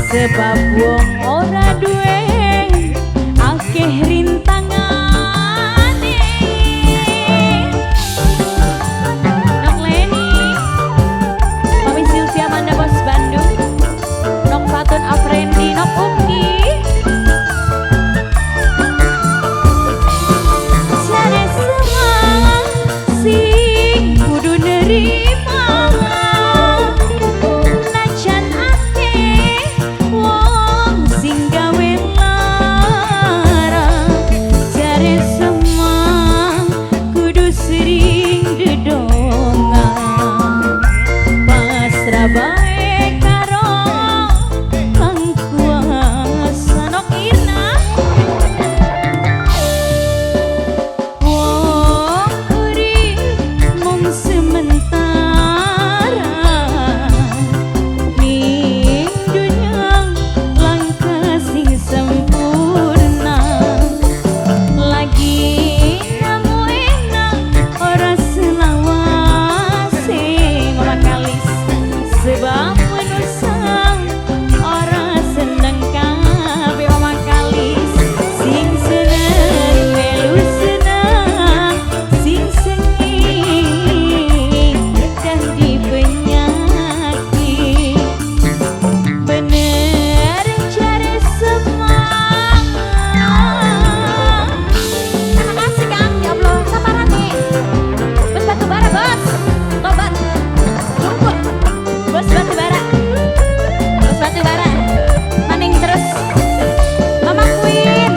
sebab wong ora duwe akeh rintangane. Nok Leni Mami Sylvia Manda Bos Bandung, Nok Fatun Afrendi, Nok Uki jare semang sing kudu nerima najan akeh wong sing gawe larang, jare semang kudu sering dedongan pasrah bae karo kang kuasa. Nok Irna wong urip mung sementara ning dunya langkah sing sempurna, lagi namu enak ora selawase Mama Kalis, sebab manusia ora seneng kabeh Mama Kalis, sing seneng melu senang, sing sengit jadi penyakit. Bener cari semangat. Terima kasih Kang, ya Allah, sabaran nih. Bos batu bara bos, tobat, jumbo, bos batu bara, maning terus. Mama Queen,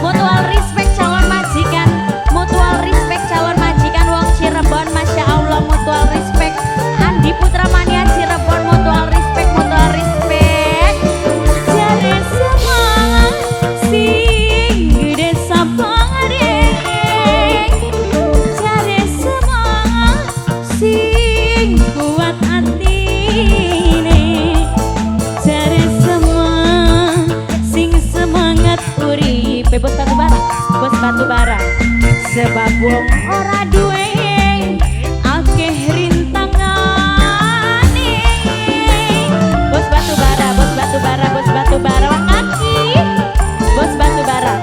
mutual respect calon majikan, wong Cirebon, masya Allah, mutual respect. Andi Putra Mania Cirebon, mutual respect. Jare semangat sing gede sabareng, jare semangat sing kuat atine, jare semangat sing semangat uripe. Bos batu bara, sebab wong ora duwe akeh rintangane. Bos batu bara makaki, bos batu bara.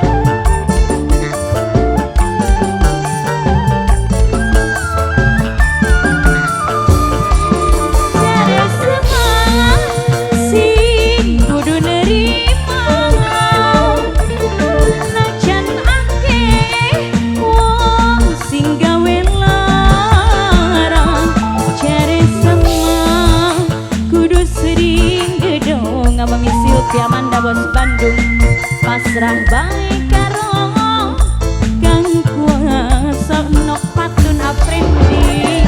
Jare semangat sing kudu nerima najan akeh wong sing gawe larang, jare semangat kudu sering gedong. Mami Sylvia Manda Bos Bandung, pasrah bae karo kang kuasa. Nok Fatun Afrendi